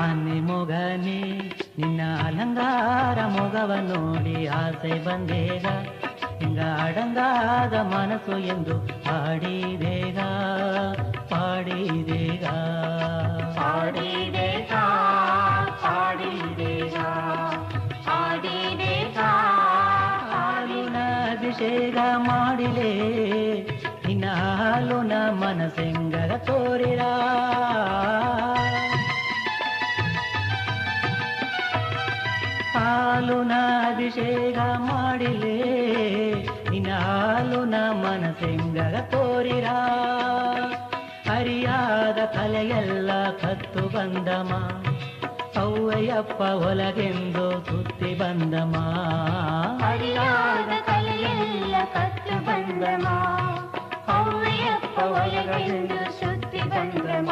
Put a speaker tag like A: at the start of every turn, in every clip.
A: ಆನೆ ಮೊಗನೆ ನಿನ್ನ ಅಲಂಕಾರ ಮೊಗವ ನೋಡಿ ಆಸೆ ಬಂದೇಗ ಹಿಂಗ ಅಡಂಗಾದ ಮನಸ್ಸು ಎಂದು ಪಾಡಿದೇಗ ಪಾಡಿದೇಗ
B: ಪಾಡಿದೇಗ ಪಾಡಿದೇಗ ಪಾಡಿದೇಗ
A: ಹಾಲಿನ ಅಭಿಷೇಕ ಮಾಡಿಲೆ ನಿನ್ನ ಹಾಲುನ ಮನಸ್ಸೆಂಗರ ತೋರಿರ ಹಾಲುನ ಅಭಿಷೇಕ ಮಾಡಿಲೆ ನಿನ್ನ ಹಾಲುನ ಮನಸ್ಸೆಂಗರ ತೋರಿರ ಹರಿಯಾದ ಕಲೆಯೆಲ್ಲ ಕತ್ತು ಬಂದಮ ಅವ್ವಯ್ಯಪ್ಪ ಒಲಗೆಂದು ಸುತ್ತಿ ಬಂದಮ
B: ಹರಿಯಾದ ಕಲೆಯೆಲ್ಲ ಕತ್ತು ಬಂದಮ ಅವ್ವಯ್ಯಪ್ಪ ಒಲಗೆಂದು ಸುತ್ತಿ ಬಂದಮ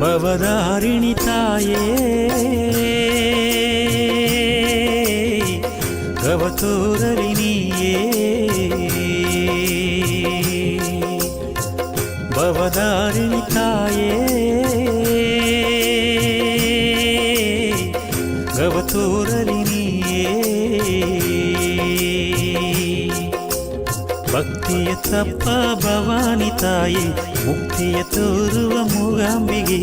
A: ಭವದಾರಿಣಿ ತಾಯೇ ಗವತೋರಲಿ ನೀಯೇ ಭವದಾರಿಣಿ ತಾಯೇ ಗವತೋರಲಿ ನೀಯೇ ಭಕ್ತಿಯ ತಪ್ಪ ಭವಾನಿ ತಾಯಿ ಮುಕ್ತಿಯ ತೋರುವ ಮೂಗಾಂಬಿಗೆ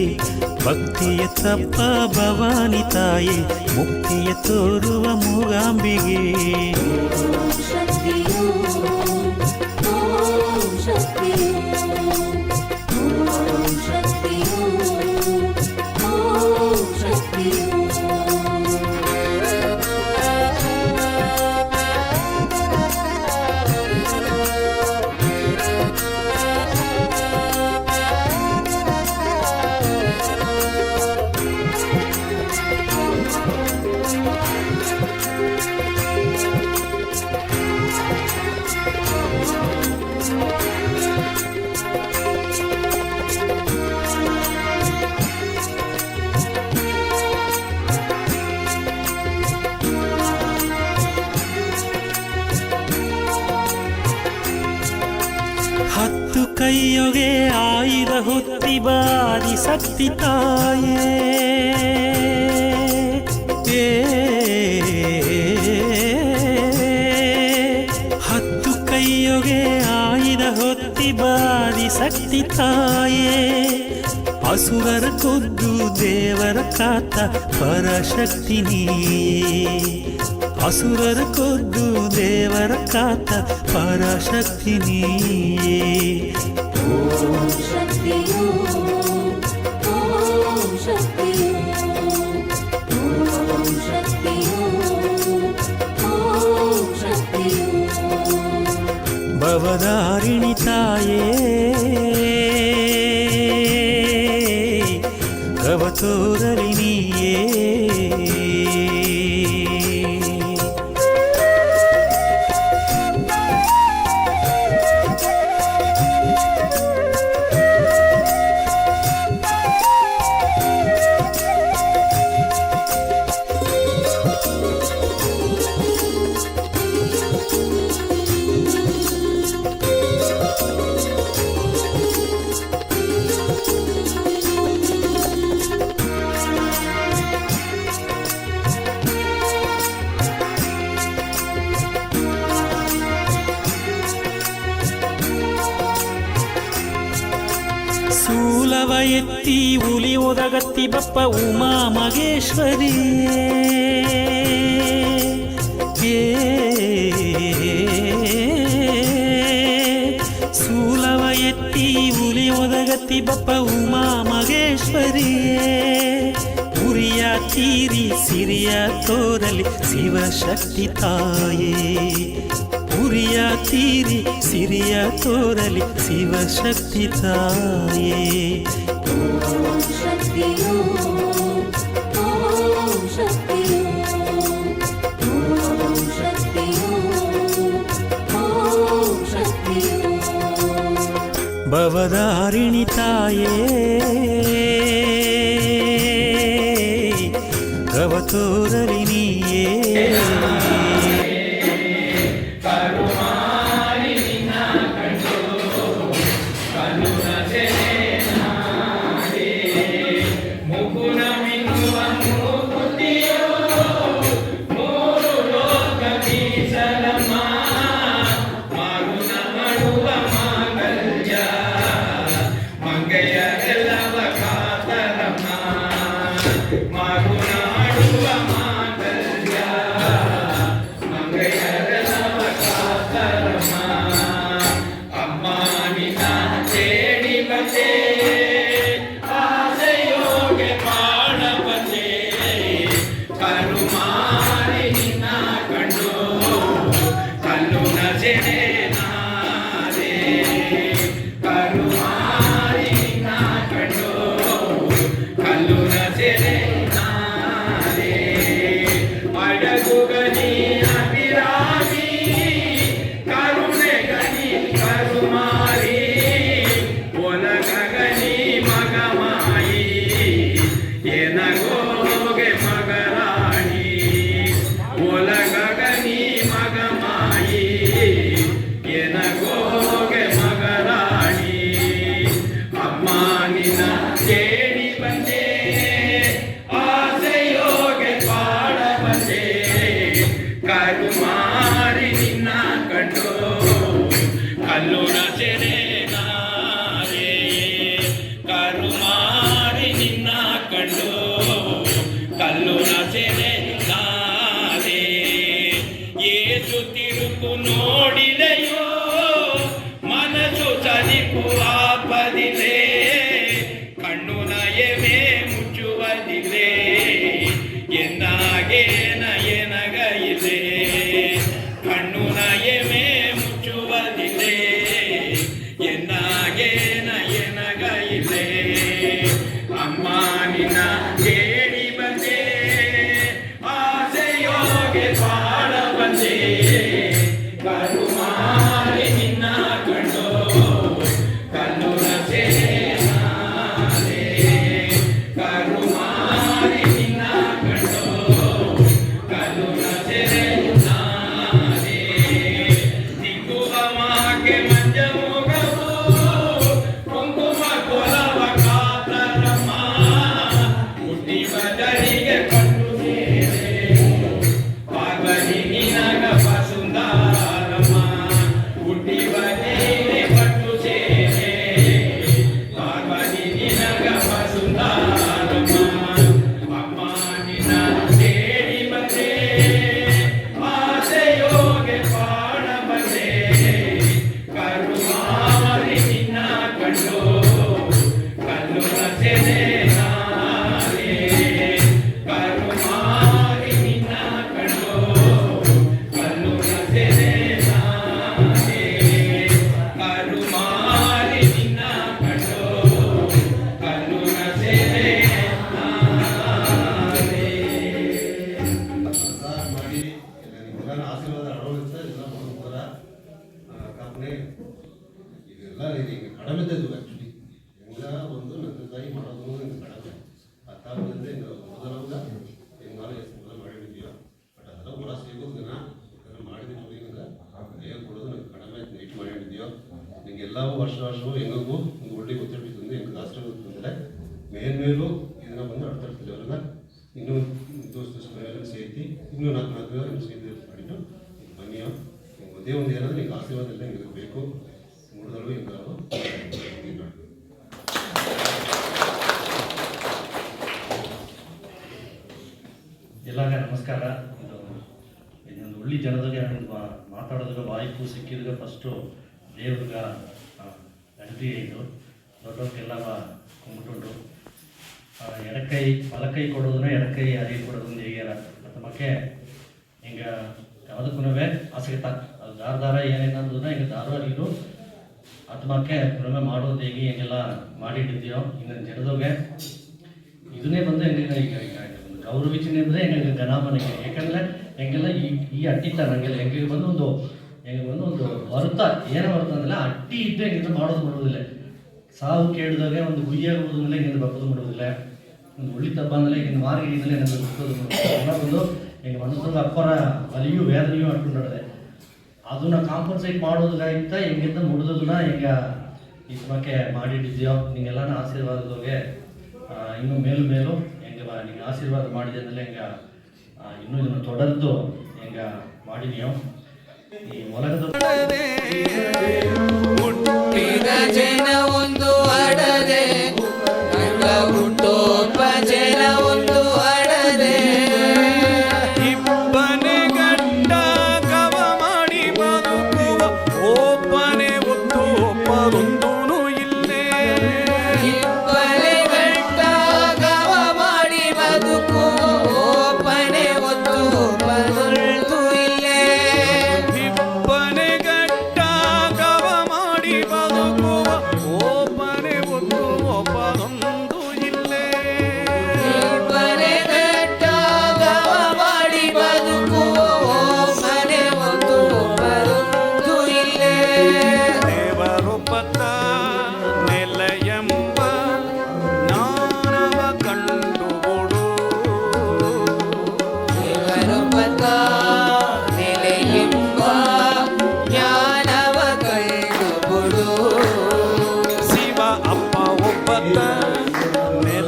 A: ಭಕ್ತಿಯ ತಪ್ಪ ಭವಾನಿ ತಾಯಿ ಮುಕ್ತಿಯ ತೋರುವ ಮೂಗಾಂಬಿಗೆ ಕೈಯೊಗೆ ಆಯುಧ ಹೊತ್ತಿ ಬಾರಿ ಶಕ್ತಿ ತಾಯೇ ಹತ್ತು ಕೈಯೊಗೆ ಆಯುಧ ಹೊತ್ತಿ ಬಾರಿ ಶಕ್ತಿ ತಾಯೇ ಅಸುರರ ಕೊದ್ದು ದೇವರ ಕಾತ ಪರಶಕ್ತಿ ನೀಯೇ ಅಸುರರ ಕೊದ್ದು ದೇವರ ಕಾತ ಪರಶಕ್ತಿ ನೀಯೇ
B: ಓಂ ಶಕ್ತಿ ಓಂ ಶಕ್ತಿ ಓಂ ಶಕ್ತಿ ಓಂ ಶಕ್ತಿ
A: ಭವದಾರಿಣಿ ತಾಯೇ ಗವತೋರಲಿ ನೀಯೇ ಶೂಲವ ಎತ್ತಿ ಹುಲಿ ಒದಗತ್ತಿ ಬಪ್ಪ ಉಮಾ ಮಗೇಶ್ವರಿ ಶೂಲವ ಎತ್ತಿ ಹುಲಿ ಒದಗತ್ತಿ ಬಪ್ಪ ಉಮಾ ಮಗೇಶ್ವರಿ ಉರಿಯ ತೀರಿ ಸಿರಿಯ ತೋರಲಿ ಶಿವಶಕ್ತಿ ತಾಯೇ ಉರಿಯ ತೀರಿ ಸಿರಿಯ ತೋರಲಿ ಶಿವಶಕ್ತಿ ತಾಯೇ
B: ಓಂ ಶಕ್ತಿ ಓಂ ಶಕ್ತಿ ಓಂ ಶಕ್ತಿ ಓಂ ಶಕ್ತಿ
A: ಭವದಾರಿಣಿ ತಾಯೇ ಗವತೋರಲಿ ನೀಯೇ
C: ಮಂಗಯ್ಯ ಎಲ್ಲವ ಮಗುನಾಡುವ ಮಾಂಗಲ್ಯ ಮಂಗೈಯರ ನವಕಾತರಮ ಅಮ್ಮ ನಿನ್ನ ತೇಡಿ ಬಂದೆ ಆಸೆಯೋಗೆ ಬಾಳ ಬಂದೆ ಕರುಮಾರಿ ನಿನ್ನ ಕಂಡು ಕಲ್ಲು ನಸೆನೆ ನಾದೆ ಕರುಮಾರಿ ನಿನ್ನ ಕಂಡು ಕಲ್ಲು ನಸೆನೆ ನಾದೆ ಅಡಗುಗನಿ ಅಭಿರಾಮಿ ಕರುಣೆ ಗನಿ ಕರುಮಾರಿ ಒಲಗಗನಿ ಮಗಮಾಯಿ ಏನಗೋಗೆ ಮಗರಾಣಿ ಒಲಗಗನಿ ಮಗಮಾಯಿ ಏನಗೋಗೆ ಮಗರಾಣಿ ಅಮ್ಮ ನಿನ್ನ ಕೇಳಿ ಬಂದೆ ಆಸೆಯೋಗೆ ಬಾಳ ಬಂದೆ ಕರುಮಾರಿ ನಿನ್ನ ಕಂಡು ಕಲ್ಲು ನಸೆನೆ ನಾರೆ ಕರುಮಾರಿ ನಿನ್ನ ಕಂಡು ಕಲ್ಲು ನಸೆನೆ ನಾರೆ ಏಸು ತಿರುಕು ನೋಡಿದೆಯೋ ಮನಸ್ಸು ಸದಿಪು ಆಪದಿದೆ ಕಣ್ಣು ನಯವೇ ಮುಚ್ಚುವುದಿದೆ ಎನ್ನಾಗೇನ ಎನಗೈದೆ ಕಣ್ಣು ನಯವೇ ಮುಚ್ಚುವುದಿದೆ ಎನ್ನಾಗೇನ ಎನಗೈದೆ ಅಮ್ಮ ನಿನ್ನ ಕೇಳಿ ಬಂದೆ ಆಸೆಯೋಗೆ ಬಾಳ ಬಂದೆ ಕರುಮಾರಿ ನಿನ್ನ ಕಂಡು ಕಲ್ಲು ನಸೆನೆ ನಾದೆ ಕರುಮಾರಿ ನಿನ್ನ ಕಂಡು ಕಲ್ಲು ನಸೆನೆ ನಾದೆ ದಿಕ್ಕುವ ಮಾಗೆ ಮಂಜ ಮುಗವು ಕುಂಕುಮ ಕೊಲವ ಕಾತರಮ್ಮ ಹುಟ್ಟಿ ಬದಲಿಗೆ ಕಂಡು ಬೇರೆ ಪಾರ್ವತಿ ನಿನಗ ವಸುಂಧರಮ್ಮ ಹುಟ್ಟಿ ಬದಲಿಗೆ ಪಟ್ಟು ಸೇರೆ ಪಾರ್ವತಿ ನಿನಗ ವಸುಂಧರಮ್ಮ ಅಮ್ಮ ನಿನ್ನ ಕೇಳಿ ಬಂದೆ ಆಸೆಯೋಗೆ ಬಾಳ ಬಂದೆ ಕರುಮಾರಿ ನಿನ್ನ ಕಂಡು ಕಲ್ಲು ನಸೆನೆ ನಾರೆ ಕರುಮಾರಿ ನಿನ್ನ ಕಂಡು ಕಲ್ಲು ನಸೆನೆ ನಾರೆ ಕರುಮಾರಿ ನಿನ್ನ ಕಂಡು ಕಲ್ಲು ನಸೆನೆ ನಾರೆ
D: ಮಾಡಿ ನಿಮ್ಗೆಲ್ಲ ಆಶೀರ್ವಾದ ಅಳವಡಿಸ್ತಾ ಎಲ್ಲ ಮಾಡ್ತಾರ ಕಾಪನೆ ಇದೆಲ್ಲ ಈಗ ಕಡಿಮೆ ಇದ್ದದ್ದು ಆ್ಯಕ್ಚುಲಿ ಹೆಂಗ ಒಂದು ನನ್ನ ತಾಯಿ ಮಾಡೋದು ಹಿಂಗೆ ಕಡಿಮೆ ಅತ್ತಾಗಲಿಂದ ಹಿಂಗೆ ಮೊದಲಾಗ ಹಿಂಗೆ ನಾನು ಎಷ್ಟು ಮೊದಲು ಮಾಡಿದ್ದೀವಿ ಬಟ್ ಅದೆಲ್ಲ ಕೂಡ ಸಿಗೋದು ದಿನ ಅದನ್ನು ಮಾಡಿದ್ದೀವಿ ಹಿಂಗೆ ಕೊಡೋದು ನಂಗೆ ಕಡಿಮೆ ನೈಟ್ ಮಾಡಿದ್ದೀಯೋ ನಿಂಗೆಲ್ಲವೂ ವರ್ಷವೂ ಹೆಂಗೂ ಒಂದು ಒಳ್ಳೆ ಗೊತ್ತಿಟ್ಟು ತಂದು ಹೆಂಗೆ ಆಶೀರ್ವಾದ ತಂದರೆ ಮೇಲ್ಮೇಲೂ ಇದನ್ನ ಬಂದು ಆಡ್ತಾಡ್ತಿದ್ದೆ ಅವ್ರನ್ನ ಇನ್ನೂ ದೋಸ್ತ ಸೇರ್ತಿ ಇನ್ನೂ ನಾಲ್ಕು ಸೇರಿ ಮಾಡಿದ್ದು ಬನ್ನಿಯೋ ಒಂದೇ ಒಂದು ಏನಾದರೂ ನಿಂಗೆ ಆಶೀರ್ವಾದ ಎಲ್ಲ ನಿಮಗೆ ಬೇಕು ಮೂಡಿದಳು ಹಿಂಗಾರು
E: ಎಲ್ಲರಿಗೂ ನಮಸ್ಕಾರ. ಇದೊಂದು ಒಳ್ಳೆ ಜನದಾಗ ಮಾತಾಡೋದಾಗ ವಾಯ್ಪು ಸಿಕ್ಕಿದಾಗ ಫಸ್ಟು ದೇವ್ರಿಗೆ ಗಂಟಿ ಇದು ದೊಡ್ಡವ್ರಿಗೆಲ್ಲ ಕುಂಬಿಟ್ಟು ಎಡಕೈ ಬಲಕೈ ಕೊಡೋದನ್ನ ಎಡಕೈ ಅರಿ ಕೊಡೋದನ್ನ ಹೇಗ್ಯಾರ ಮತ್ತಮಕ್ಕೆ ಹಿಂಗೆ ಯಾವುದಕ್ಕೂ ಆಸಕ್ತ ಅದು ದಾರ ಏನೇನಂದ್ರೆ ಹಿಂಗೆ ದಾರ ಅರಿದು ಆತ್ಮಕ್ಕೆ ಕುಣಮೆ ಮಾಡೋದು ಹೇಗೆ ಹಿಂಗೆಲ್ಲ ಮಾಡಿಟ್ಟಿದ್ದೀಯೋ ಇನ್ನು ಜನದೋಗೆ ಇದನ್ನೇ ಬಂದು ಹೆಂಗೆ ಈಗ ಗೌರವಿಚನೆ ಅಂದರೆ ಹೆಂಗೆ ಗಣಾಮನೆಗೆ ಯಾಕಂದರೆ ಹೆಂಗೆಲ್ಲ ಈ ಅಟ್ಟಿತ್ತ ನನಗೆಲ್ಲ ಹೆಂಗೆ ಬಂದು ಒಂದು ಹೊರತ ಏನೋ ಹೊರತ ಅಂದ್ರೆ ಅಟ್ಟಿ ಇದ್ದರೆ ಹೆಂಗೆ ಮಾಡೋದು ಮಾಡೋದಿಲ್ಲ. ಸಾವು ಕೇಳಿದಾಗ ಒಂದು ಗುಯ್ಯಾಗ ಹೋದ್ಮೇಲೆ ಹಿಂಗೆ ಬಪ್ಪದು ಮಾಡೋದಿಲ್ಲ. ಒಂದು ಒಳ್ಳೆ ತಬ್ಬ ಅಂದರೆ ಹಿಂಗೆ ಮಾರ್ಗಿಡಿಂದಲೇ ನನಗೆ ಬಪ್ಪದು ಎಲ್ಲ ಬಂದು ಹಿಂಗೆ ಮನಸ್ಸಂಗೆ ಅಪ್ಪರ ಅಲಿಯು ವೇದನೆಯೂ ಅಟ್ಕೊಂಡಿದೆ. ಅದನ್ನ ಕಾಂಪನ್ಸೇಟ್ ಮಾಡೋದಾಗಿಂತ ಹೆಂಗಿಂತ ಮುಡಿದದನ್ನ ಹಿಂಗೆ ಈ ಸಮಕ್ಕೆ ಮಾಡಿಟ್ಟಿದ್ಯೋ ನಿಂಗೆಲ್ಲ ಆಶೀರ್ವಾದದವ್ರಿಗೆ ಇನ್ನೂ ಮೇಲು ಹೆಂಗೆ ನಿಂಗೆ ಆಶೀರ್ವಾದ ಮಾಡಿದೆ ಅಂದರೆ ಹೆಂಗೆ ಇನ್ನೂ ಇದನ್ನು ತೊಡರ್ದು ಹೆಂಗೆ ಮಾಡಿದೆಯೋ ಈ ಮೊಲಗದ
F: ಹುಟ್ಟಿದ ಜನ ಒಂದು ಅಡದೆ ಹುಟ್ಟೋಪ ಜನ ಒಂದು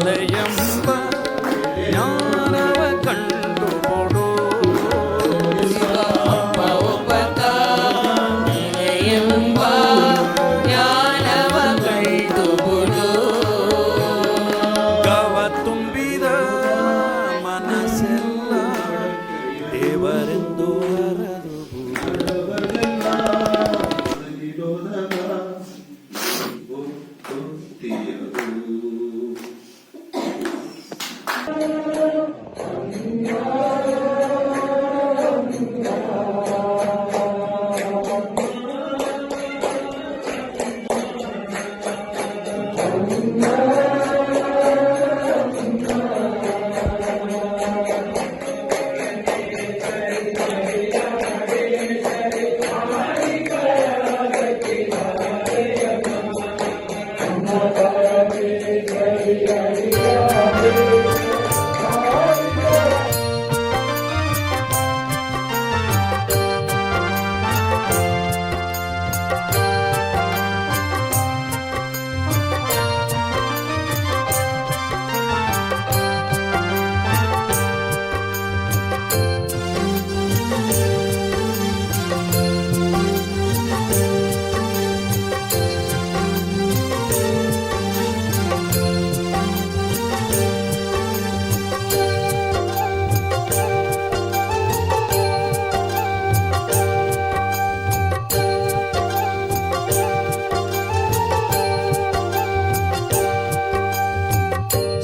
F: ನೆಲೆಯೆಂಬ ಜ್ಞಾನವ ಕಂಡುಕೊಡು
B: ಪೌಪತ ನೆಲೆಯೆಂಬ ಜ್ಞಾನವ ಕಂಡುಬಿಡು.
F: ಗವ ತುಂಬಿದ ಮನಸ್ಸೆಲ್ಲ ದೇವರೆಂದು ಹರದು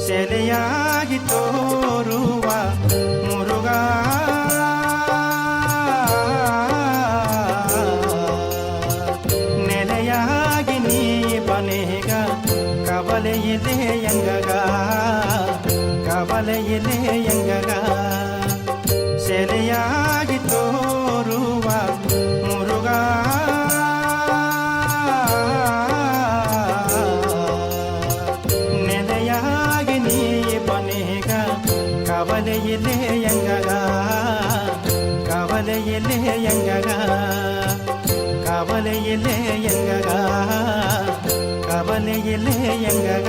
A: ಸೆಲೆಯಾಗಿ ತೋರುವ ಮುರುಗ ನೆಲೆಯಾಗಿ ನೀ ಬನೇಗ ಕವಲೆಯಿಲೆ ಎಂಗಗ ಕವಲೆಯಿಲೆ ಎಂಗಗ ಸೆಲೆಯಾಗಿ ತೋರುವ ಮುರುಗ ನೆಲೆಯಾಗಿ ನೀ ಬನೇಗ ಕವಲೆಯಿಲೆ ಎಂಗಗ ಕವಲೆಯಿಲೆ ಎಂಗಗ ಕವಲೆಯಿಲೆ ಎಂಗಗ ಕವಲೆಯಿಲೆ ಎಂಗಗ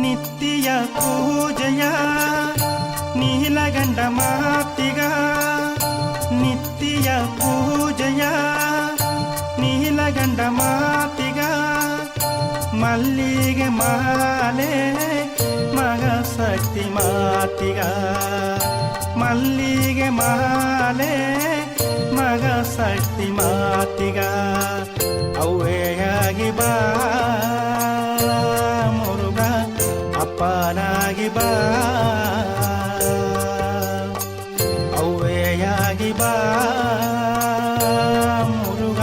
A: ನಿತ್ಯ ಪೂಜೆಯ ನೀಲಗಂಡ ಮಾತಿಗ ನಿತ್ಯ ಪೂಜೆಯ ನೀಲಗಂಡ ಮಾತಿಗ ಮಲ್ಲಿಗೆ ಮಾಲೆ ಮಗ ಶಕ್ತಿ ಮಾತಿಗ ಮಲ್ಲಿಗೆ ಮಾಲೆ ಮಗ ಶಕ್ತಿ ಮಾತಿಗ ಅವ್ವೆಯಾಗಿ ಬಾ ಮುರುಗ ಅಪ್ಪನಾಗಿ ಬಾ ಅವ್ವೆಯಾಗಿ ಬಾ ಮುರುಗ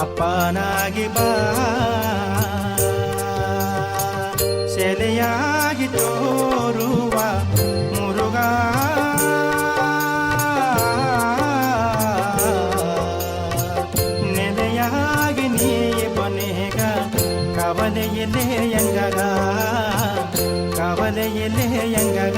A: ಅಪ್ಪನಾಗಿ ಬಾ ಸೆಲೆಯಾಗಿ ತೋರುವ ಮುರುಗ ನೆಲೆಯಾಗಿ ನೀ ಬನೇಗ ಕವಲೆಯಿಲೆ ಎಂಗಗ ಕವಲೆಯಿಲೆ ಎಂಗಗ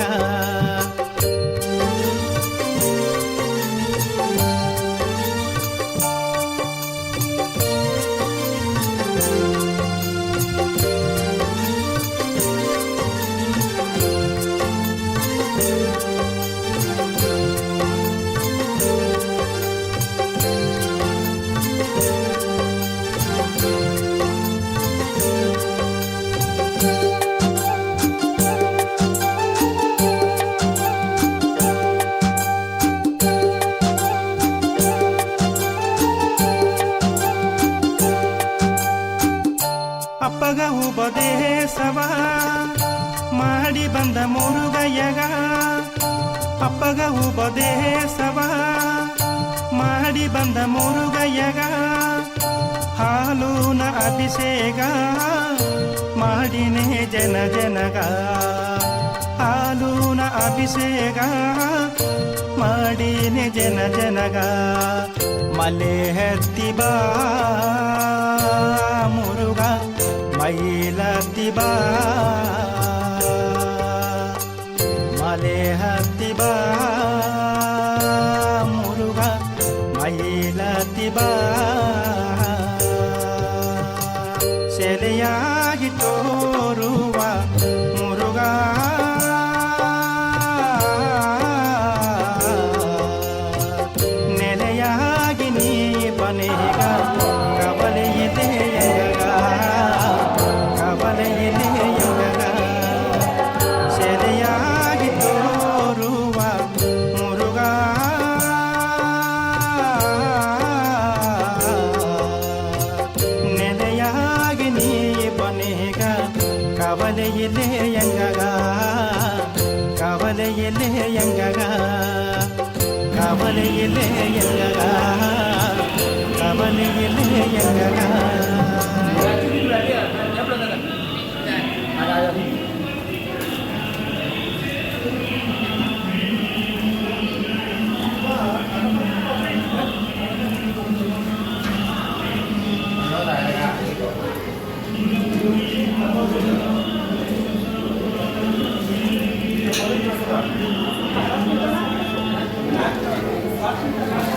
A: ಉಪದೇಶವ ಮಾಡಿ ಬಂದ ಮುರುಗಯ್ಯಗ ಅಪ್ಪಗ ಉಪದೇಶವ ಮಾಡಿ ಬಂದ ಮುರುಗಯ್ಯಗ ಹಾಲೂನ ಅಭಿಷೇಕ ಮಾಡಿನೇ ಜನ ಜನಗ ಹಾಲೂನ ಅಭಿಷೇಕ ಮಾಡಿನೇ ಜನ ಜನಗ ಮಲೆ ಹತ್ತಿ ಬಾ ಮುರುಗ ಮೈಲತ್ತಿ ಬಾ ಮಲೆ ಹತ್ತಿ ಬಾ ಮುರುಗ ಮೈಲತ್ತಿ ಬಾ ಸೆಲೆಯಾಗಿ ತೋರುವ ಮುರುಗ ನೆಲೆಯಾಗಿ ನೀ ಬನೇಗ ಕವಲೆಯಿದೆ ಎಂಗಗ ಕವಲೆಯಿದೆ ಎಂಗಗ ಸೆಲೆಯಾಗಿ ತೋರುವ ಮುರುಗ ನೆಲೆಯಾಗಿ ನೀ ಬನೇಗ ಕವಲೆಯಿದೆ ಎಂಗಗ ಕವಲೆಯಿದೆ ಎಂಗಗ ಕವಲೆಯಿದೆ ಎಂಗಗ ಕವಲೆಯಿದೆ ಎಂಗಗ
C: Gracias.